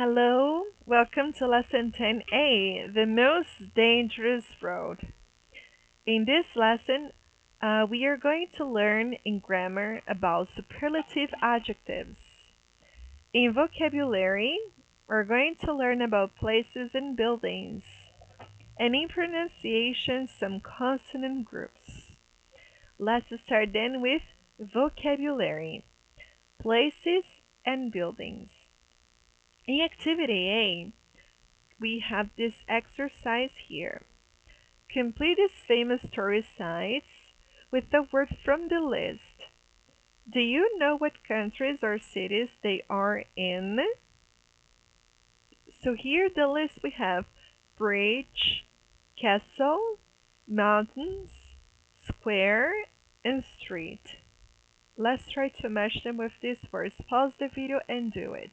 Hello, welcome to Lesson 10A, the most dangerous road. In this lesson, we are going to learn in grammar about superlative adjectives. In vocabulary, we're going to learn about places and buildings, and in pronunciation, some consonant groups. Let's start then with vocabulary, places and buildings. In activity A, we have this exercise here. Complete these famous tourist sites with the word from the list. Do you know what countries or cities they are in? So here the list we have bridge, castle, mountains, square, and street. Let's try to match them with these words. Pause the video and do it.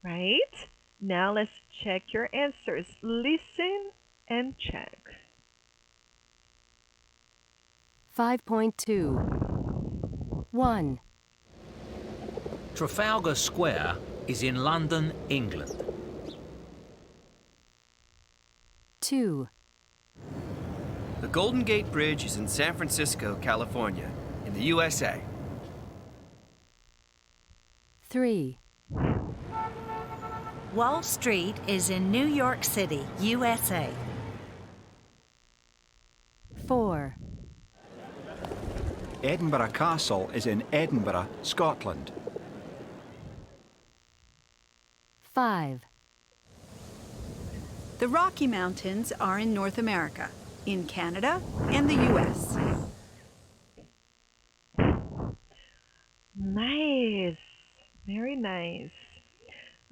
Right? Now let's check your answers. Listen and check. 5.2 1, Trafalgar Square is in London, England. 2, The Golden Gate Bridge is in San Francisco, California, in the USA. 3, Wall Street is in New York City, USA. 4, Edinburgh Castle is in Edinburgh, Scotland. 5, The Rocky Mountains are in North America, in Canada and the US. Nice. Very nice.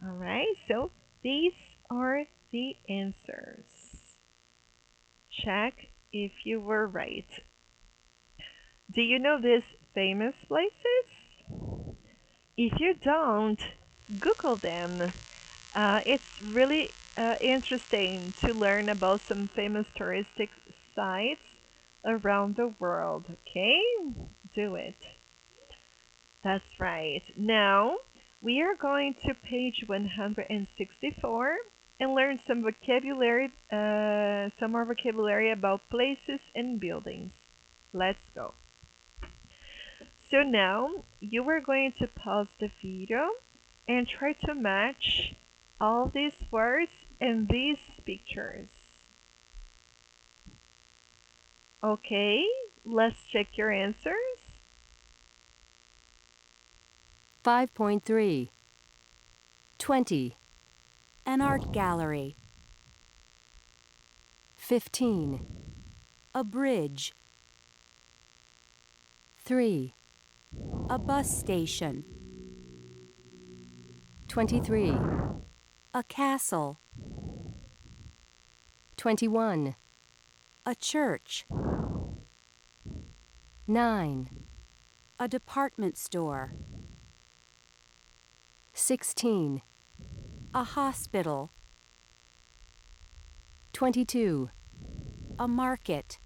All right, so these are the answers. Check if you were right. Do you know these famous places? If you don't, Google them. It's really interesting to learn about some famous touristic sites around the world. Okay? Do it. That's right. Now, we are going to page 164 and learn some more vocabulary about places and buildings. Let's go. So now, you are going to pause the video and try to match all these words and these pictures. Okay, let's check your answers. 5.3 20, An art gallery, 15, a bridge, 3, a bus station, 23, a castle, 21, a church, 9, a department store, 16, a hospital, 22, a market,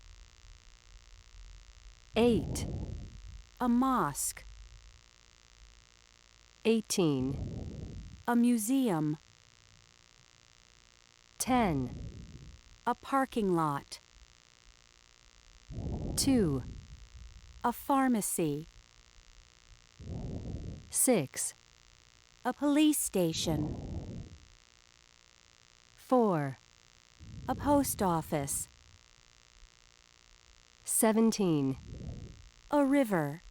8, a mosque, 18, a museum, 10, a parking lot, 2, a pharmacy, 6, a police station, 4, a post office, 17, a river,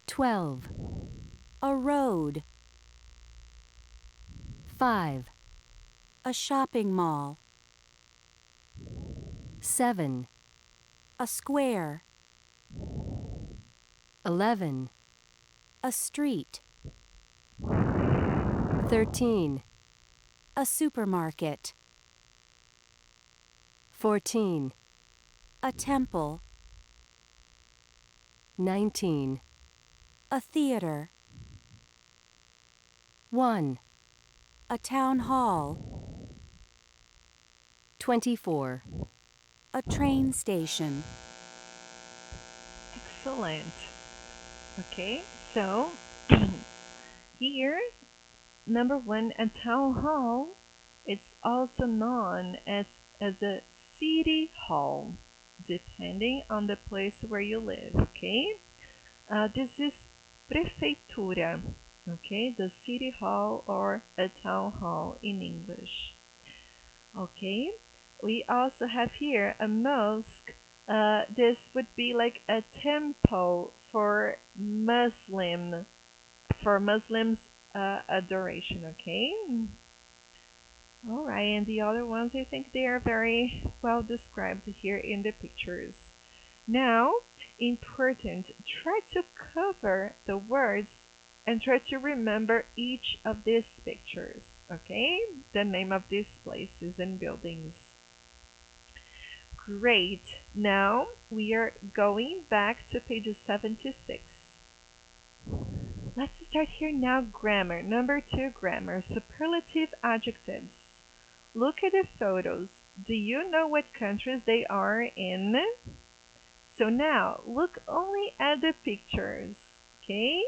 12, a road, 5, a shopping mall, 7, a square, 11, a street, 13, a supermarket, 14, a temple, 19, a theater, 1, a town hall, 24, a train station. Excellent. Okay, so Here, number one, a town hall. It's also known as a city hall, depending on the place where you live, okay? This is prefeitura, okay? The city hall or a town hall in English. Okay, we also have here a mosque. This would be like a temple for Muslims adoration. Okay. All right, and the other ones, I think they are very well described here in the pictures. Now, important, try to cover the words and try to remember each of these pictures, okay? The name of these places and buildings. Great. Now, we are going back to page 76. Let's start here now, grammar. Number 2, grammar, superlative adjectives. Look at the photos. Do you know what countries they are in? So now, look only at the pictures, okay?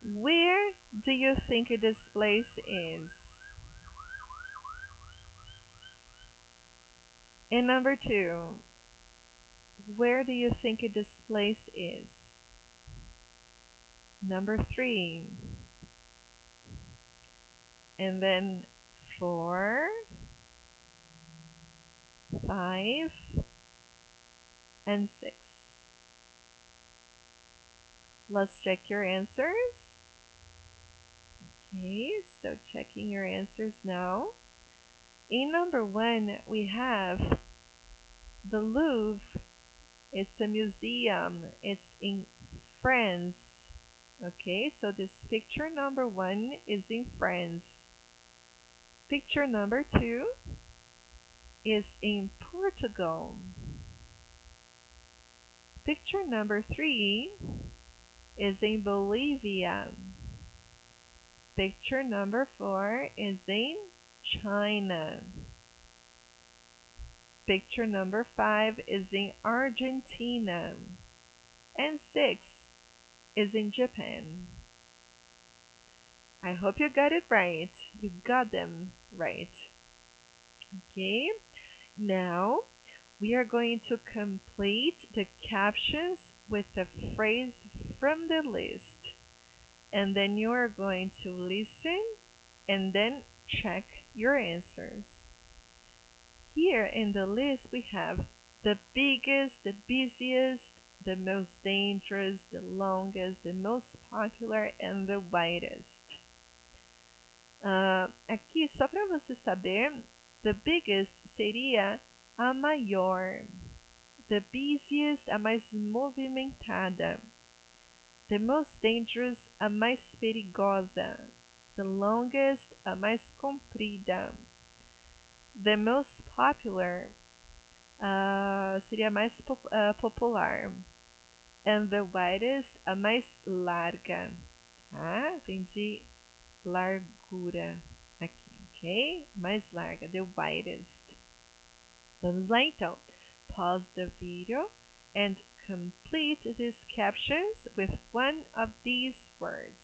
Where do you think this place is? And number 2, where do you think this place is? Number 3, and then 4, 5, and 6. Let's check your answers. Okay, so checking your answers now. In number 1, we have the Louvre. It's a museum. It's in France. Okay, so this picture number 1 is in France. Picture number 2 is in Portugal. Picture number 3 is in Bolivia. Picture number 4 is in China. Picture number 5 is in Argentina. And 6 is in Japan. I hope you got it right. You got them right. Okay, now we are going to complete the captions with a phrase from the list. And then you are going to listen and then check your answers. Here in the list we have the biggest, the busiest, the most dangerous, the longest, the most popular, and the widest. Aqui, só para você saber, the biggest seria a maior. The busiest, a mais movimentada. The most dangerous, a mais perigosa. The longest, a mais comprida. The most popular seria a mais popular. And the widest, a mais larga. Tá? Vem de largura aqui, ok? Mais larga, the widest. Vamos lá então. Pause the video and complete these captions with one of these words.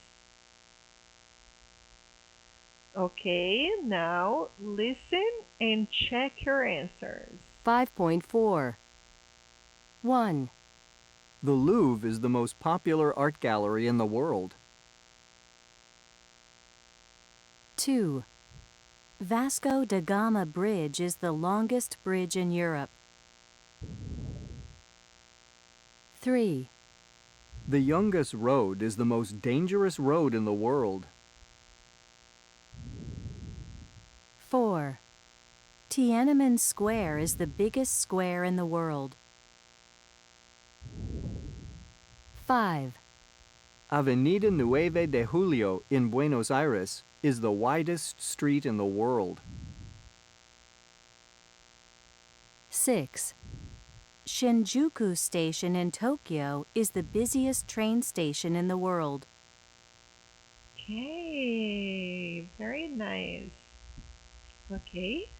Okay, now listen and check your answers. 5.4. 1, The Louvre is the most popular art gallery in the world. 2. Vasco da Gama Bridge is the longest bridge in Europe. 3, The Youngest Road is the most dangerous road in the world. 4. Tiananmen Square is the biggest square in the world. 5, Avenida 9 de Julio in Buenos Aires is the widest street in the world. 6. Shinjuku Station in Tokyo is the busiest train station in the world. Okay, very nice. Okay,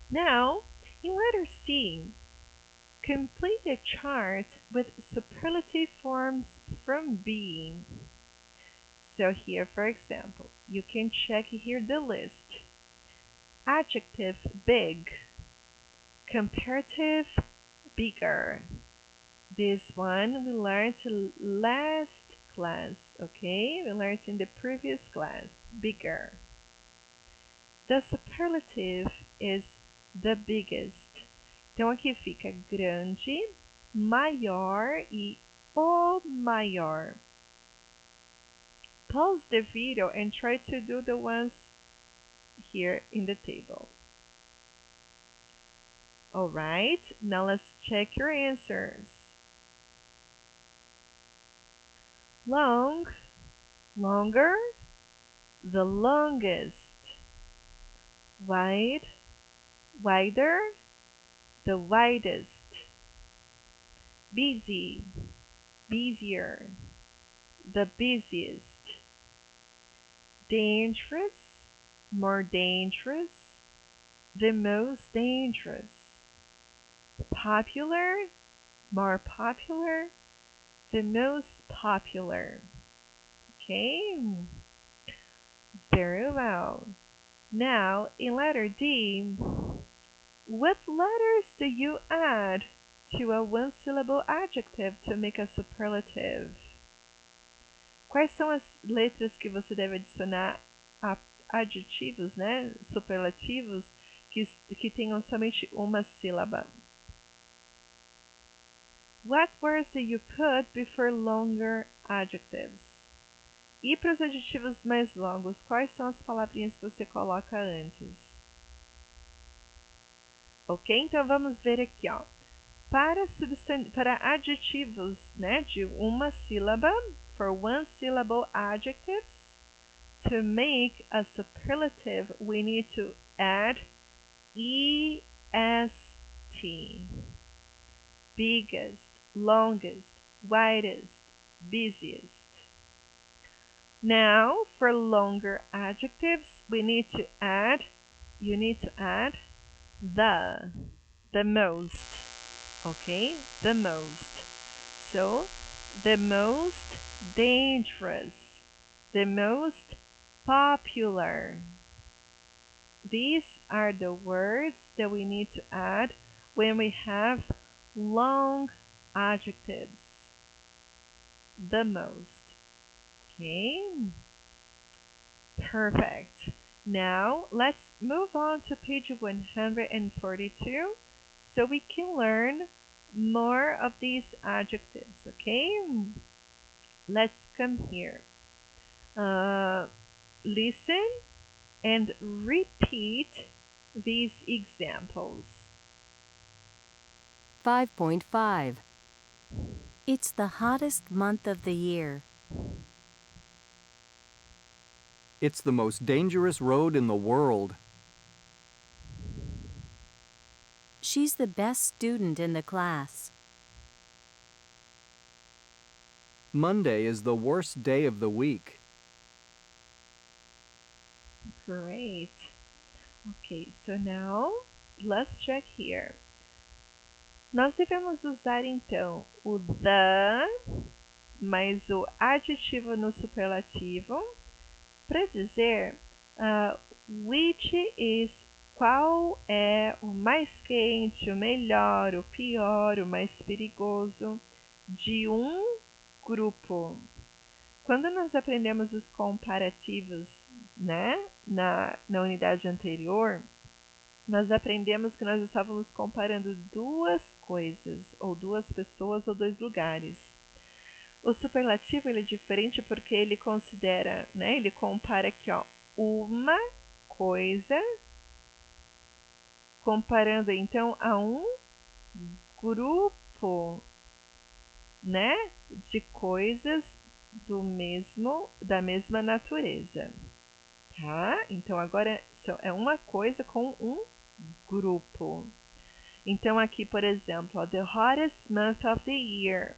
now in letter C, complete a chart with superlative forms from B. So here, for example, you can check here the list. Adjective big, comparative bigger. This one we learned last class, okay? We learned in the previous class, bigger. The superlative is the biggest. Então aqui fica grande, maior e o maior. Pause the video and try to do the ones here in the table. Alright, now let's check your answers. Long, longer, the longest. Wide, wider, the widest. Busy, busier, the busiest. Dangerous, more dangerous, the most dangerous. Popular, more popular, the most popular. Okay, very well. Now, in letter D, what letters do you add to a one-syllable adjective to make a superlative? Quais são as letras que você deve adicionar a adjetivos, né, superlativos, que tenham somente uma sílaba? What words do you put before longer adjectives? E para os adjetivos mais longos, quais são as palavrinhas que você coloca antes? Ok, então vamos ver aqui, ó. Para adjetivos, né, de uma sílaba, for one syllable adjectives, to make a superlative, we need to add est. Biggest, longest, widest, busiest. Now, for longer adjectives, you need to add the most. Okay, the most. So, the most dangerous, the most popular. These are the words that we need to add when we have long adjectives. The most. Okay, perfect. Now let's move on to page 142 so we can learn more of these adjectives. Okay, let's come here. Listen and repeat these examples. 5.5. It's the hottest month of the year. It's the most dangerous road in the world. She's the best student in the class. Monday is the worst day of the week. Great. Okay, so now let's check here. Nós devemos usar então o the mais o adjetivo no superlativo para dizer which is, qual é o mais quente, o melhor, o pior, o mais perigoso de um grupo. Quando nós aprendemos os comparativos, né, na unidade anterior, nós aprendemos que nós estávamos comparando duas coisas, ou duas pessoas, ou dois lugares. O superlativo ele é diferente porque ele considera, né, ele compara aqui, ó, uma coisa, comparando então a um grupo, né, de coisas da mesma natureza, tá? Então agora é uma coisa com um grupo. Então aqui, por exemplo, ó, the hottest month of the year.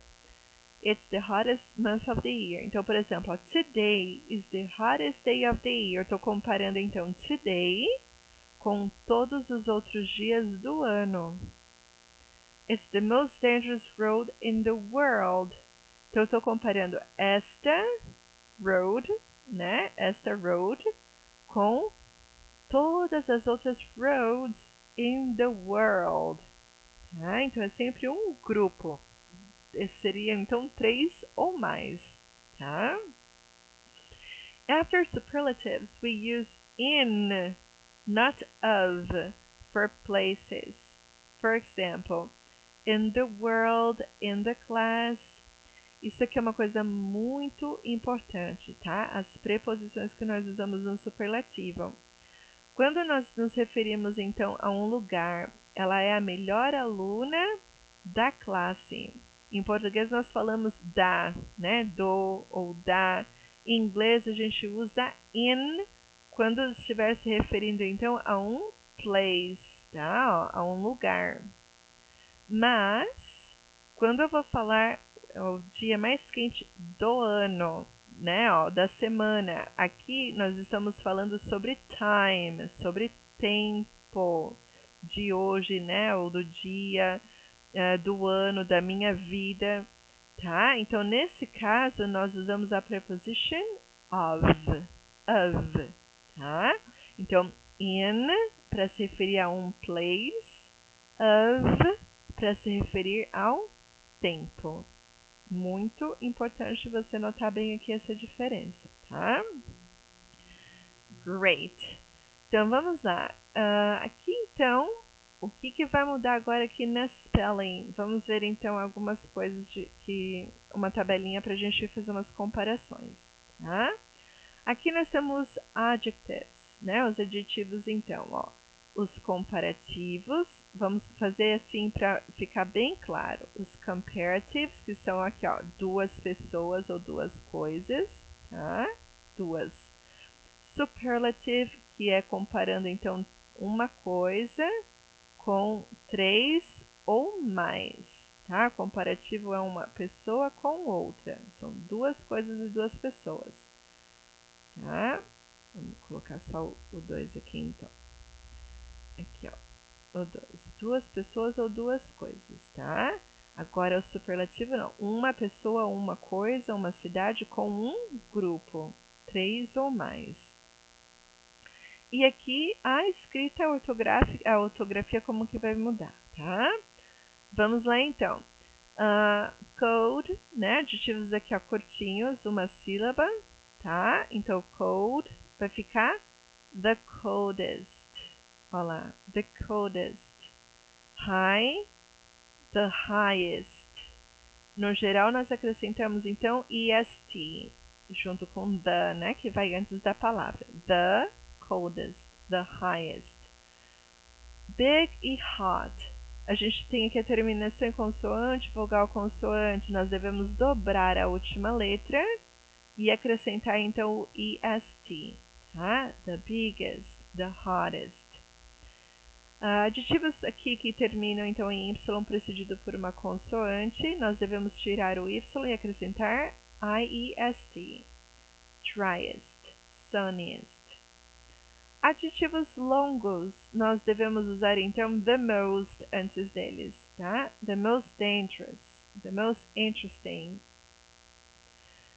It's the hottest month of the year. Então, por exemplo, ó, today is the hottest day of the year. Estou comparando então today com todos os outros dias do ano. It's the most dangerous road in the world. Então, estou comparando esta road né, esta road com todas as outras roads in the world. Tá? Então é sempre um grupo. Seria então 3 ou mais. Tá? After superlatives, we use in, not of, for places. For example, in the world, in the class. Isso aqui é uma coisa muito importante, tá? As preposições que nós usamos no superlativo. Quando nós nos referimos então a um lugar, ela é a melhor aluna da classe. Em português nós falamos da, né? Do ou da. Em inglês a gente usa in quando estiver se referindo então a um place, tá? A um lugar. Mas quando eu vou falar o dia mais quente do ano, né, ó, da semana, aqui nós estamos falando sobre time, sobre tempo de hoje, né, ou do dia, do ano, da minha vida, tá? Então, nesse caso, nós usamos a preposition of, tá? Então, in para se referir a um place, of para se referir ao tempo. Muito importante você notar bem aqui essa diferença, tá? Great. Então vamos lá. Aqui então, o que vai mudar agora aqui na spelling? Vamos ver então algumas coisas uma tabelinha para a gente fazer umas comparações, tá? Aqui nós temos adjectives, né? Os adjetivos então, ó. Os comparativos, vamos fazer assim para ficar bem claro. Os comparatives, que são aqui, ó, duas pessoas ou duas coisas, tá? Duas. Superlative, que é comparando então uma coisa com 3 ou mais, tá? Comparativo é uma pessoa com outra. São duas coisas e duas pessoas, tá? Vamos colocar só o 2 aqui então. Aqui, ó, o 2. Duas pessoas ou duas coisas, tá? Agora o superlativo não. Uma pessoa, uma coisa, uma cidade com um grupo. 3 ou mais. E aqui a escrita a ortografia como que vai mudar, tá? Vamos lá então. Code, né? Adjetivos aqui, ó, curtinhos, uma sílaba, tá? Então code vai ficar the coldest. Olha lá, the coldest. High, the highest. No geral, nós acrescentamos então est, junto com the, né, que vai antes da palavra. The coldest, the highest. Big e hot. A gente tem aqui a terminação em consoante, vogal consoante. Nós devemos dobrar a última letra e acrescentar então o est, tá? The biggest, the hottest. Adjetivos aqui que terminam então em y precedido por uma consoante, nós devemos tirar o y e acrescentar iest. Driest, sunniest. Adjetivos longos, nós devemos usar então the most antes deles, tá? The most dangerous, the most interesting.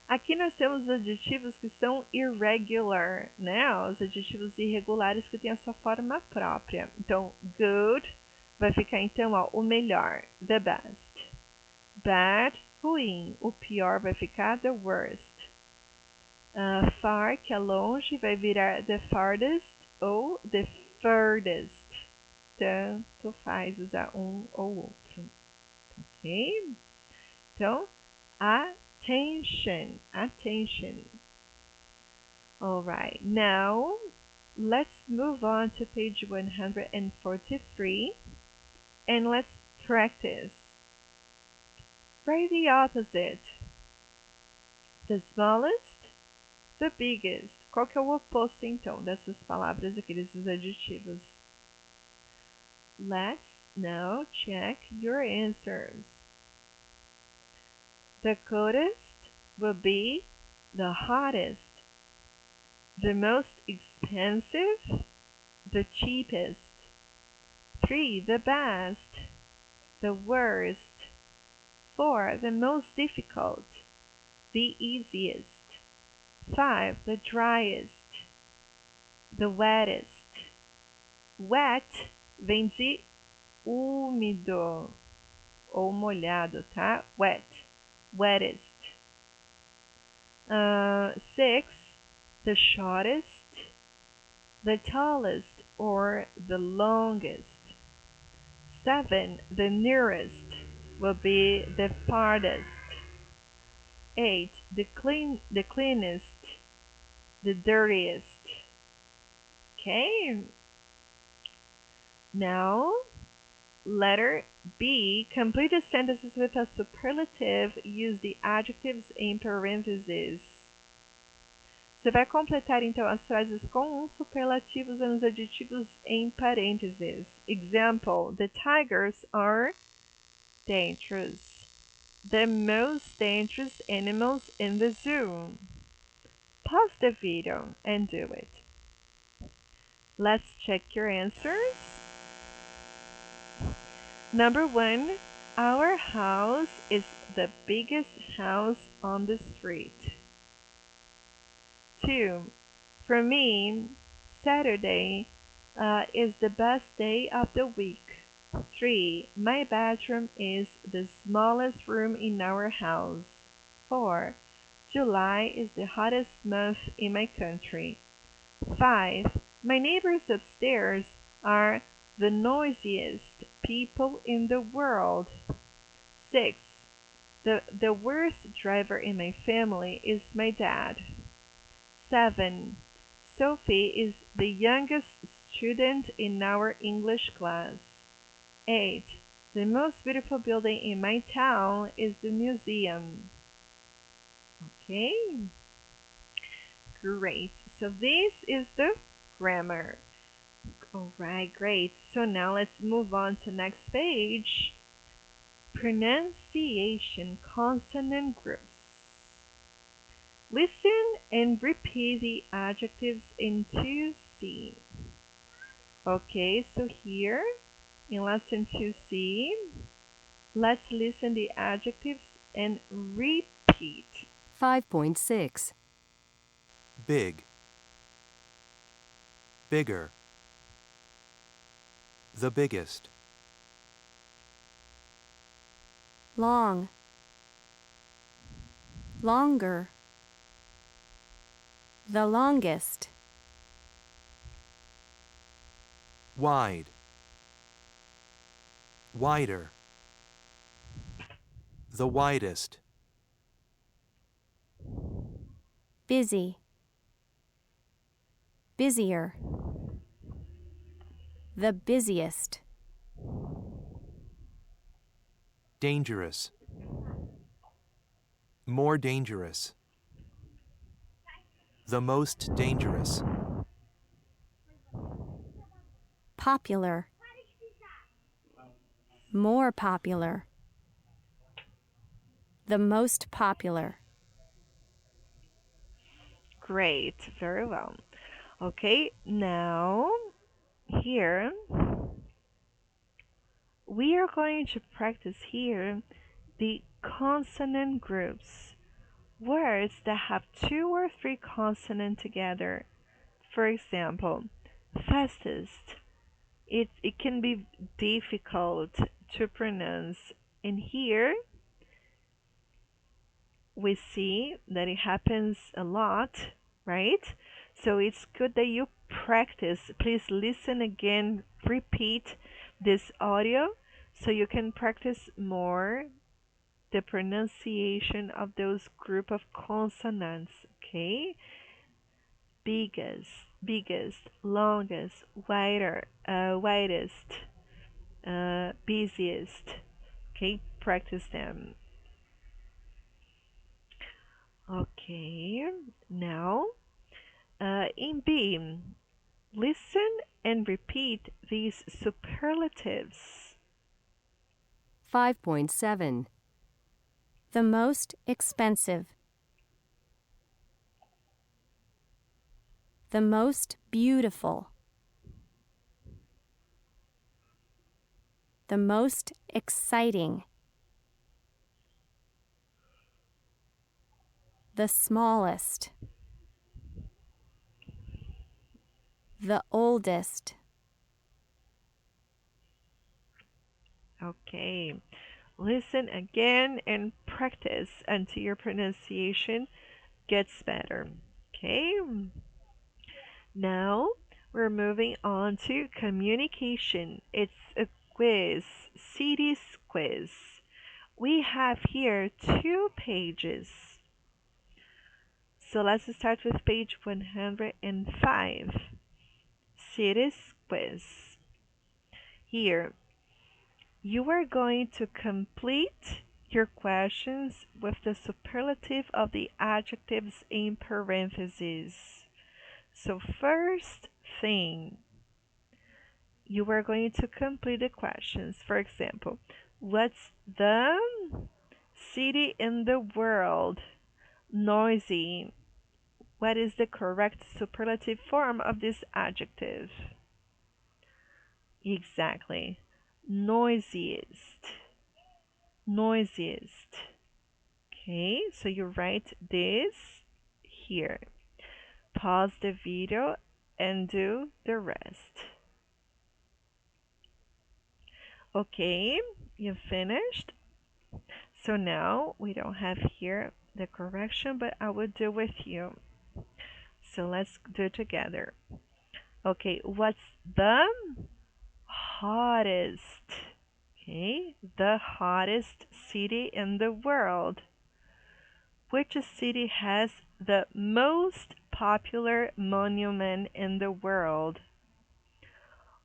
Aqui nós temos os adjetivos que são irregular, né? Os adjetivos irregulares que têm a sua forma própria. Então, good vai ficar então, ó, o melhor, the best. Bad, ruim. O pior vai ficar the worst. Far, que é longe, vai virar the farthest ou the furthest. Tanto faz usar um ou outro. Ok? Então, attention, attention. Alright, now let's move on to page 143 and let's practice. Write the opposite. The smallest, the biggest. Qual que é o oposto então dessas palavras aqui, desses adjetivos? Let's now check your answers. The coldest will be the hottest. The most expensive, the cheapest. 3. The best, the worst. 4. The most difficult, the easiest. 5. The driest. The wettest. Wet vem de úmido ou molhado, tá? Wet. Wettest. 6. The shortest. The tallest or the longest. 7. The nearest will be the farthest. 8. The cleanest. The dirtiest. Okay. Now, letter B. Complete the sentences with a superlative. Use the adjectives in parentheses. Você vai completar então as frases com um superlativo usando os adjetivos em parênteses. Example: The tigers are dangerous. The most dangerous animals in the zoo. Pause the video and do it. Let's check your answers. Number 1. Our house is the biggest house on the street. 2. For me, Saturday is the best day of the week. 3. My bedroom is the smallest room in our house. 4. July is the hottest month in my country. 5. My neighbors upstairs are the noisiest people in the world. 6. The worst driver in my family is my dad. 7. Sophie is the youngest student in our English class. 8. The most beautiful building in my town is the museum. Okay? Great. So this is the grammar. Alright, great. So now let's move on to next page. Pronunciation consonant groups. Listen and repeat the adjectives in 2C. Okay, so here in lesson 2C, let's listen the adjectives and repeat. 5.6. Big, bigger, the biggest, Long, longer, the longest, wide, wider, the widest, busy, busier, the busiest, dangerous, more dangerous, the most dangerous, popular, more popular, the most popular. Great, very well. Okay, now here we are going to practice here the consonant groups. Words that have 2 or 3 consonants together. For example, fastest. It can be difficult to pronounce. And here we see that it happens a lot, right? So it's good that you practice. Please listen again, repeat this audio so you can practice more the pronunciation of those group of consonants, okay? Biggest, longest, widest, busiest. Okay, practice them. Okay, now in B, listen and repeat these superlatives. 5.7. The most expensive, the most beautiful, the most exciting, the smallest, The oldest. Okay. Listen again and practice until your pronunciation gets better. Okay? Now we're moving on to communication. It's a quiz, cities quiz. We have here 2 pages. So let's start with page 105. Cities quiz. Here, you are going to complete your questions with the superlative of the adjectives in parentheses. So first thing, you are going to complete the questions. For example, what's the city in the world? Noisy. What is the correct superlative form of this adjective? Exactly. Noisiest. Noisiest. Okay, so you write this here. Pause the video and do the rest. Okay, you finished. So now we don't have here the correction, but I will do with you. So let's do it together. Okay, what's the hottest? Okay, the hottest city in the world. Which city has the most popular monument in the world?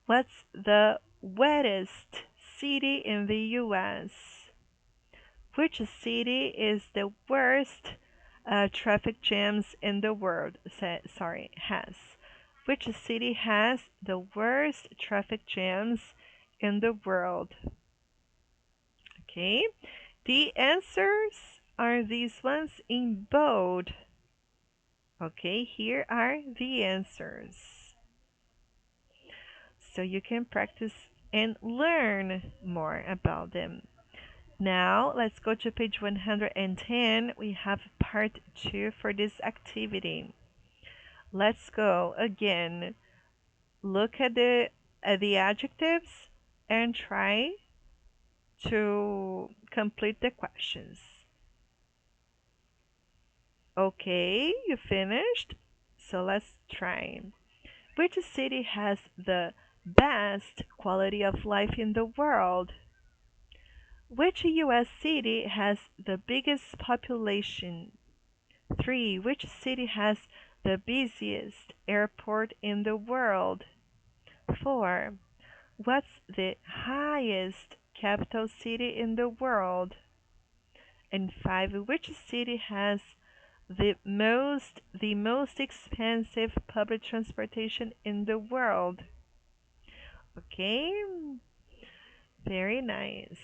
What's the wettest city in the US? Which city is the worst traffic jams in the world? Has. Which city has the worst traffic jams in the world? Okay, the answers are these ones in bold. Okay, here are the answers. So you can practice and learn more about them. Now, let's go to page 110. We have part 2 for this activity. Let's go again. Look at the adjectives and try to complete the questions. Okay, you finished? So let's try. Which city has the best quality of life in the world? Which US city has the biggest population? 3. Which city has the busiest airport in the world? 4. What's the highest capital city in the world? And 5. Which city has the most expensive public transportation in the world? Okay, very nice.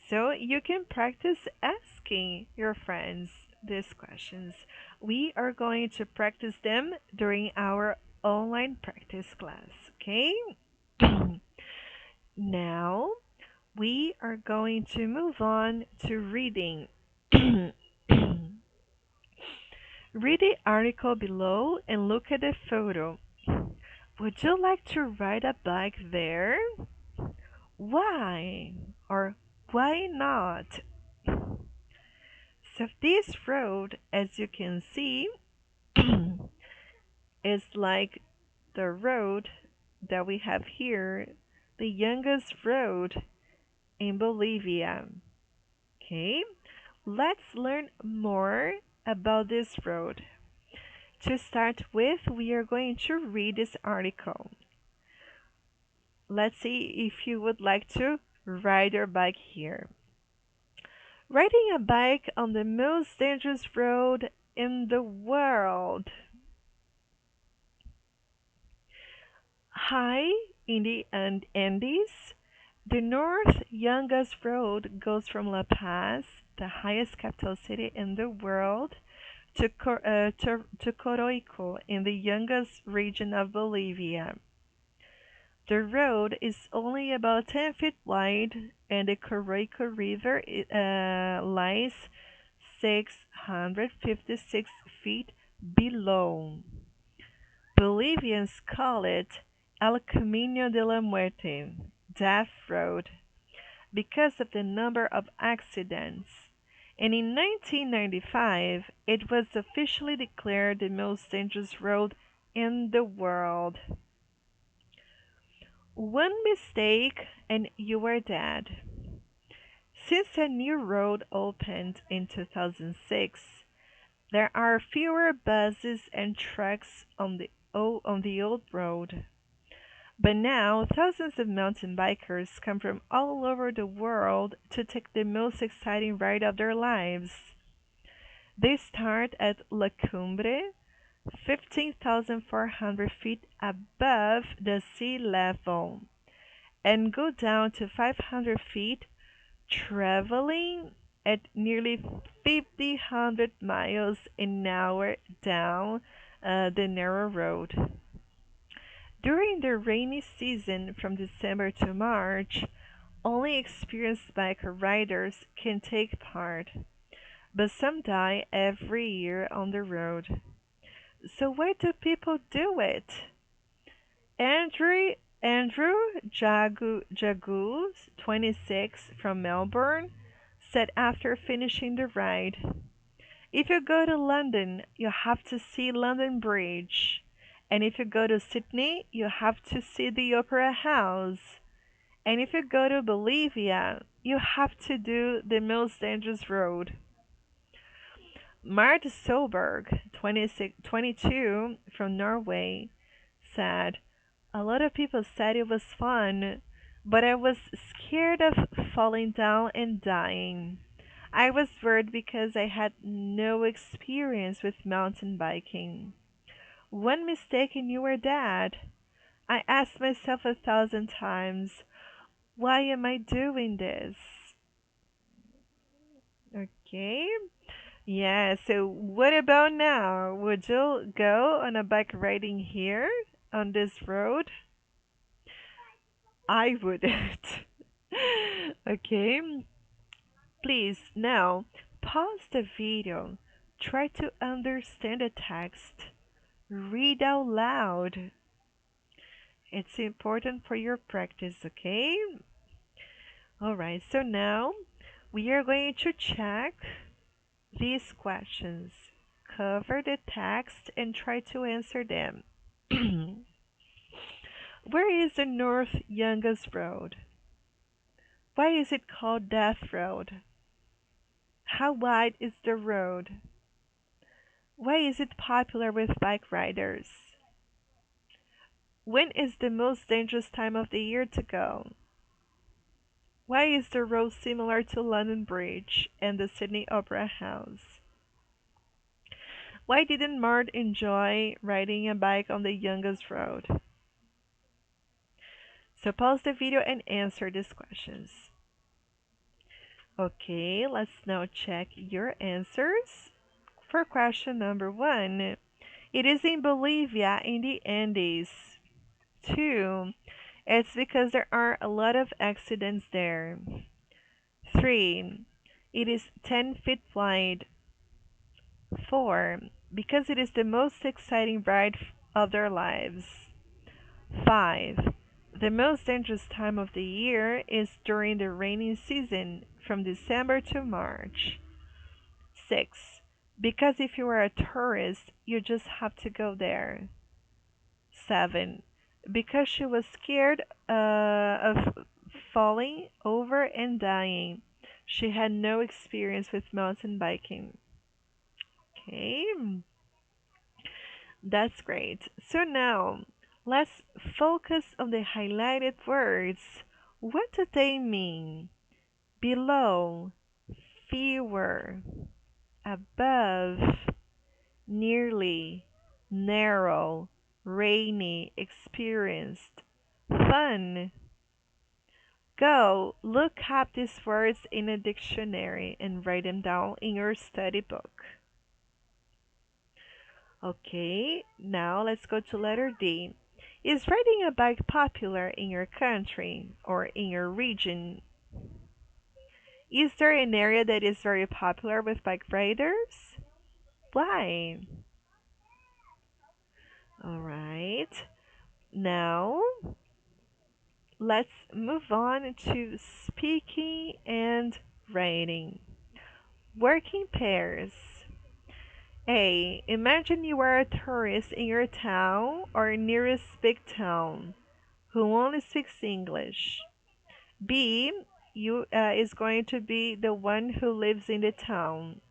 So you can practice asking your friends these questions. We are going to practice them during our online practice class, okay? Now we are going to move on to reading. Read the article below and look at the photo. Would you like to ride a bike there? Why? Or why not? So this road, as you can see, is like the road that we have here, the youngest road in Bolivia. Okay, let's learn more about this road. To start with, we are going to read this article. Let's see if you would like to ride your bike here. Riding a bike on the most dangerous road in the world. High in the Andes, the north youngest road goes from La Paz, the highest capital city in the world, to Coroico in the youngest region of Bolivia. The road is only about 10 feet wide, and the Coroico River lies 656 feet below. Bolivians call it El Camino de la Muerte, Death Road, because of the number of accidents. And in 1995, it was officially declared the most dangerous road in the world. One mistake and you are dead. Since a new road opened in 2006, there are fewer buses and trucks on the old road. But now, thousands of mountain bikers come from all over the world to take the most exciting ride of their lives. They start at La Cumbre, 15,400 feet above the sea level, and go down to 500 feet, traveling at nearly 1,500 miles an hour down the narrow road. During the rainy season from December to March, only experienced bike riders can take part, but some die every year on the road. So why do people do it? Andrew Andrew Jagu, 26, from Melbourne, said after finishing the ride, "If you go to London, you have to see London Bridge. And if you go to Sydney, you have to see the Opera House. And if you go to Bolivia, you have to do the most dangerous road." Mart Soberg, 22, from Norway, said, "A lot of people said it was fun, but I was scared of falling down and dying. I was worried because I had no experience with mountain biking. One mistake and you were dead. I asked myself 1,000 times, why am I doing this?" Okay. Yeah, so what about now? Would you go on a bike riding here on this road? I wouldn't. Okay, please now pause the video. Try to understand the text. Read out loud. It's important for your practice, okay? Alright, so now we are going to check these questions. Cover the text and try to answer them. Where is the North Youngest Road? Why is it called Death Road? How wide is the road? Why is it popular with bike riders? When is the most dangerous time of the year to go? Why is the road similar to London Bridge and the Sydney Opera House? Why didn't Mart enjoy riding a bike on the youngest road? So pause the video and answer these questions. Okay, let's now check your answers. For question number 1, it is in Bolivia in the Andes. 2, it's because there are a lot of accidents there. 3, it is 10 feet wide. 4, because it is the most exciting ride of their lives. 5, the most dangerous time of the year is during the rainy season from December to March. 6, because if you are a tourist, you just have to go there. 7, because she was scared of falling over and dying. She had no experience with mountain biking. Okay, that's great. So now, let's focus on the highlighted words. What do they mean? Below, fewer, above, nearly, narrow, rainy, experienced, fun. Go look up these words in a dictionary and write them down in your study book. Okay, now let's go to letter D. Is riding a bike popular in your country or in your region? Is there an area that is very popular with bike riders? Why? Alright. right. Now, let's move on to speaking and writing. Working pairs. A. Imagine you are a tourist in your town or nearest big town who only speaks English. B. You is going to be the one who lives in the town.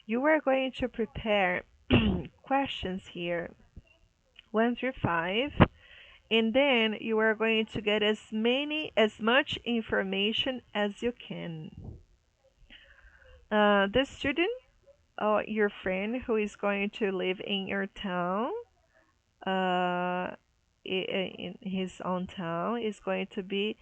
You are going to prepare questions here, 1 through 5, and then you are going to get as much information as you can. The student or your friend who is going to live in your town, uh, in his own town, is going to be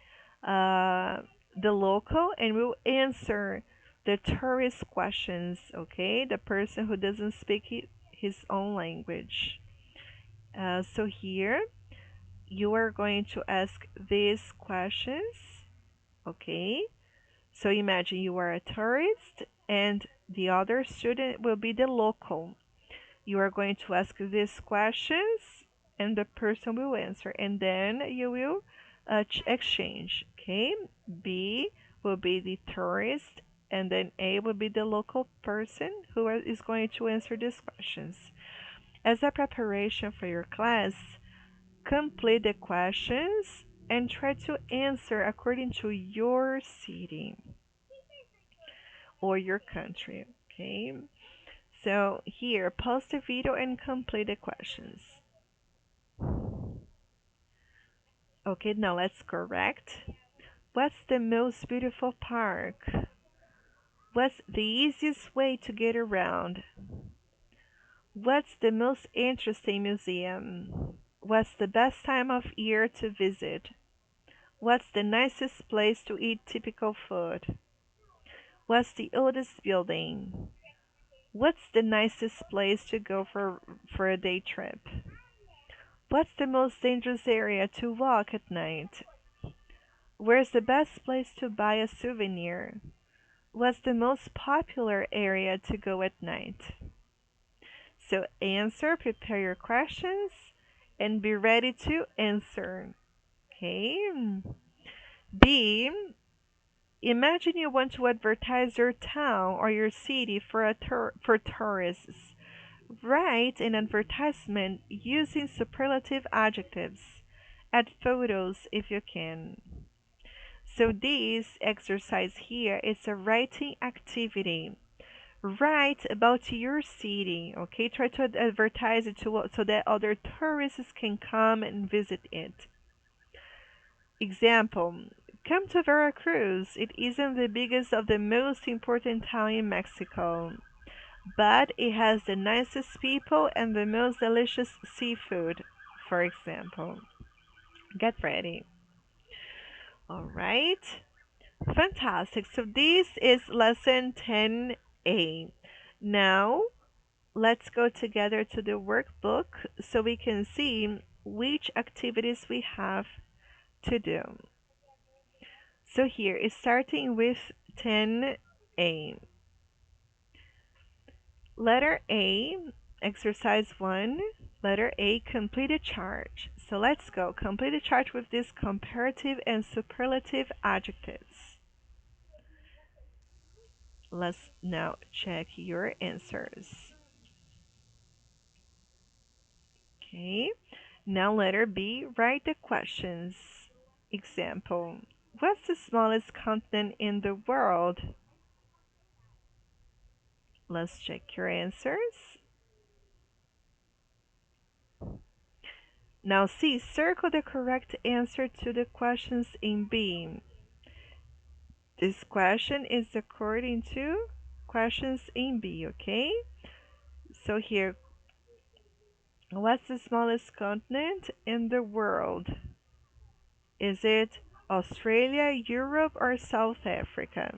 uh, the local and will answer the tourist questions, okay? The person who doesn't speak his own language. So here you are going to ask these questions, okay? So imagine you are a tourist and the other student will be the local. You are going to ask these questions and the person will answer, and then you will exchange, okay? B will be the tourist and then A will be the local person who is going to answer these questions. As a preparation for your class, complete the questions and try to answer according to your city or your country. Okay, so here, pause the video and complete the questions. Okay, now let's correct. What's the most beautiful park? What's the easiest way to get around? What's the most interesting museum? What's the best time of year to visit? What's the nicest place to eat typical food? What's the oldest building? What's the nicest place to go for a day trip? What's the most dangerous area to walk at night? Where's the best place to buy a souvenir? What's the most popular area to go at night? So answer, prepare your questions, and be ready to answer. Okay. B. Imagine you want to advertise your town or your city for tourists. Write an advertisement using superlative adjectives. Add photos if you can. So this exercise here is a writing activity. Write about your city, okay? Try to advertise it so that other tourists can come and visit it. Example, come to Veracruz. It isn't the biggest of the most important town in Mexico, but it has the nicest people and the most delicious seafood, for example. Get ready. All right. Fantastic. So this is lesson 10A. Now, let's go together to the workbook so we can see which activities we have to do. So here is starting with 10A. Letter A, exercise 1. Letter A, complete a chart. So let's go. Complete a chart with these comparative and superlative adjectives. Let's now check your answers. Okay. Now letter B, write the questions. Example, what's the smallest continent in the world? Let's check your answers. Now C, circle the correct answer to the questions in B. This question is according to questions in B, okay? So here, what's the smallest continent in the world? Is it Australia, Europe, or South Africa?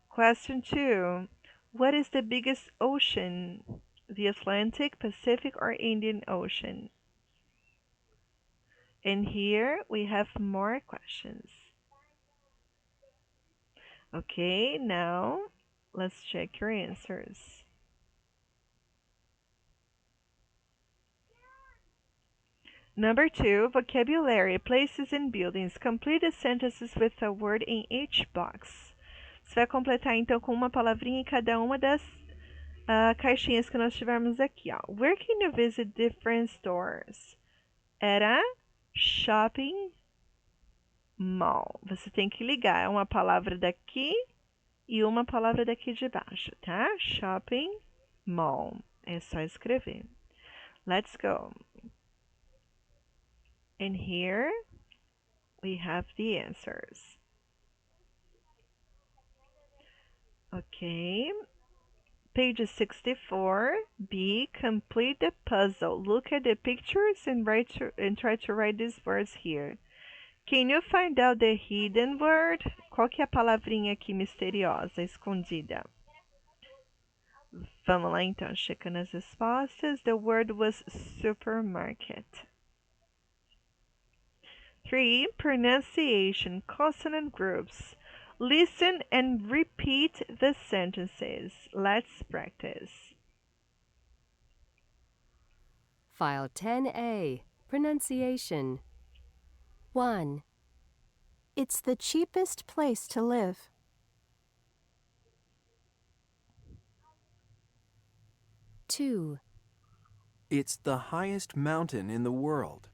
Question 2. What is the biggest ocean? The Atlantic, Pacific, or Indian Ocean? And here we have more questions. Okay, now let's check your answers. Number 2, vocabulary, places and buildings. Complete the sentences with a word in each box. Você vai completar então com uma palavrinha em cada uma das caixinhas que nós tivermos aqui. Ó. Where can you visit different stores? Era shopping mall. Você tem que ligar uma palavra daqui e uma palavra daqui de baixo, tá? Shopping mall. É só escrever. Let's go. And here we have the answers. Okay. Page 64. B. Complete the puzzle. Look at the pictures and try to write these words here. Can you find out the hidden word? Qual que é a palavrinha aqui misteriosa, escondida? Vamos lá então, checando as respostas. The word was supermarket. 3. Pronunciation, consonant groups. Listen and repeat the sentences. Let's practice. File 10A. Pronunciation. 1, It's the cheapest place to live. 2, It's the highest mountain in the world.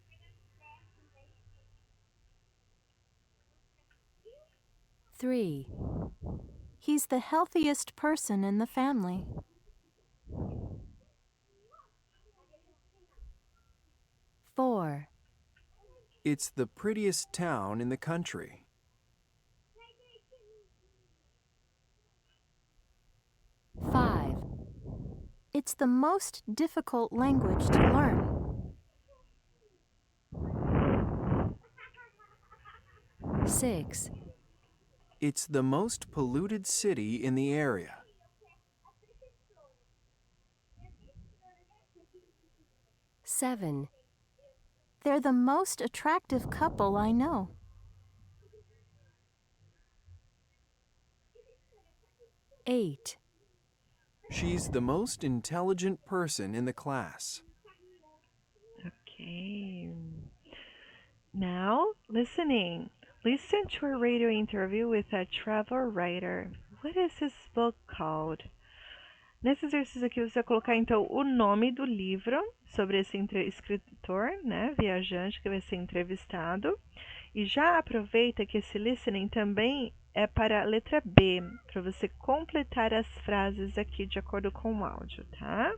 3, He's the healthiest person in the family. 4, It's the prettiest town in the country. 5, It's the most difficult language to learn. 6, It's the most polluted city in the area. 7, They're the most attractive couple I know. 8, She's the most intelligent person in the class. Okay. Now, listening. Listen to a radio interview with a travel writer. What is his book called? Nesse exercício aqui você vai colocar então o nome do livro sobre esse escritor, né, viajante que vai ser entrevistado. E já aproveita que esse listening também é para a letra B, para você completar as frases aqui de acordo com o áudio, tá?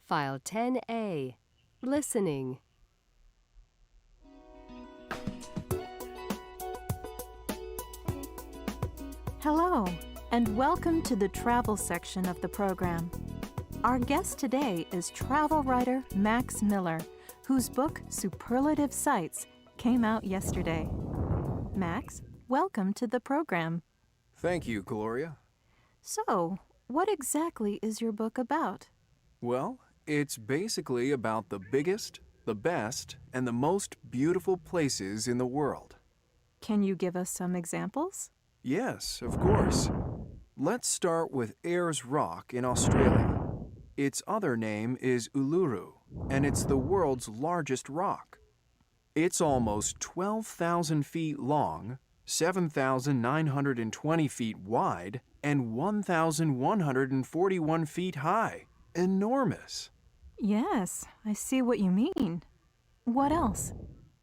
File 10A. Listening. Hello, and welcome to the travel section of the program. Our guest today is travel writer Max Miller, whose book Superlative Sights came out yesterday. Max, welcome to the program. Thank you, Gloria. So, what exactly is your book about? Well, it's basically about the biggest, the best, and the most beautiful places in the world. Can you give us some examples? Yes, of course. Let's start with Ayers Rock in Australia. Its other name is Uluru, and it's the world's largest rock. It's almost 12,000 feet long, 7,920 feet wide, and 1,141 feet high. Enormous. Yes, I see what you mean. What else?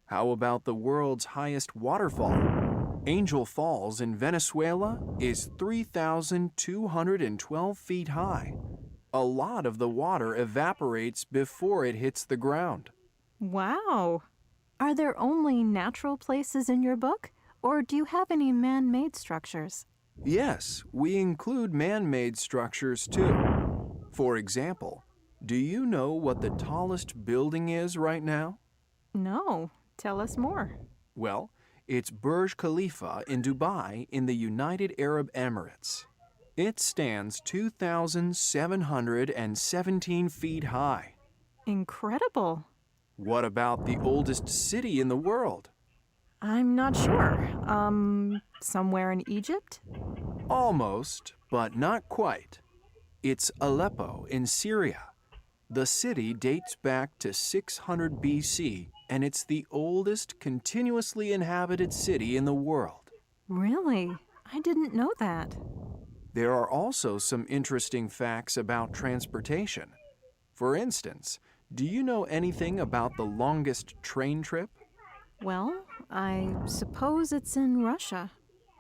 How about the world's highest waterfall? Angel Falls in Venezuela is 3,212 feet high. A lot of the water evaporates before it hits the ground. Wow! Are there only natural places in your book, or do you have any man-made structures? Yes, we include man-made structures too. For example, do you know what the tallest building is right now? No. Tell us more. Well, it's Burj Khalifa in Dubai in the United Arab Emirates. It stands 2,717 feet high. Incredible. What about the oldest city in the world? I'm not sure. Somewhere in Egypt? Almost, but not quite. It's Aleppo in Syria, The city dates back to 600 BC, and it's the oldest continuously inhabited city in the world. Really? I didn't know that. There are also some interesting facts about transportation. For instance, do you know anything about the longest train trip? Well, I suppose it's in Russia.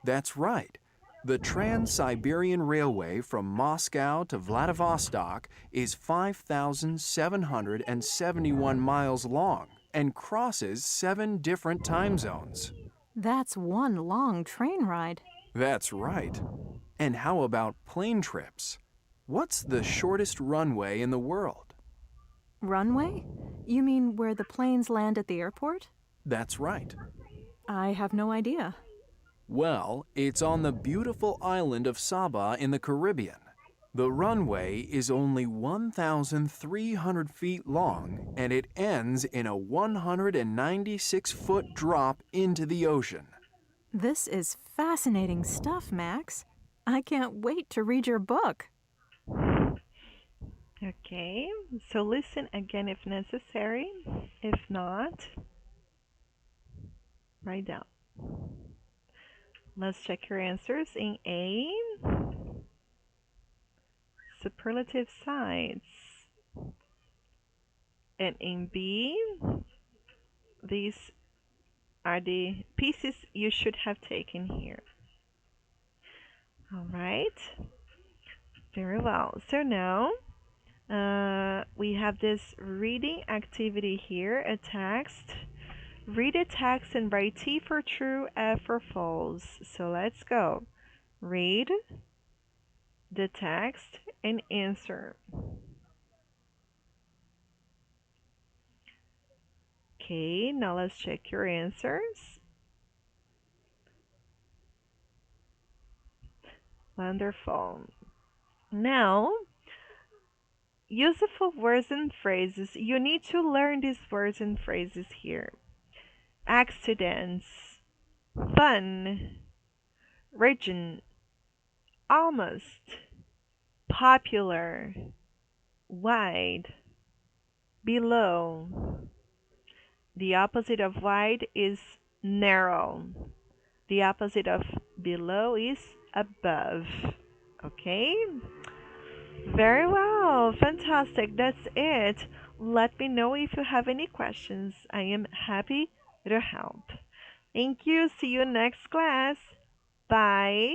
That's right. The Trans-Siberian Railway from Moscow to Vladivostok is 5,771 miles long and crosses 7 different time zones. That's one long train ride. That's right. And how about plane trips? What's the shortest runway in the world? Runway? You mean where the planes land at the airport? That's right. I have no idea. Well, it's on the beautiful island of Saba in the Caribbean. The runway is only 1,300 feet long, and it ends in a 196-foot drop into the ocean. This is fascinating stuff, Max. I can't wait to read your book. Okay, so listen again if necessary. If not, write down. Let's check your answers. In A, superlative sides. And in B, these are the pieces you should have taken here. All right, very well. So now we have this reading activity here, a text. Read a text and write T for true, F for false. So let's go. Read the text and answer. Okay, now let's check your answers. Wonderful. Now, useful words and phrases. You need to learn these words and phrases here. Accidents, fun, region, almost, popular, wide, below. The opposite of wide is narrow. The opposite of below is above. Okay? Very well. Fantastic. That's it. Let me know if you have any questions. I am happy to help. Thank you. See you next class. Bye.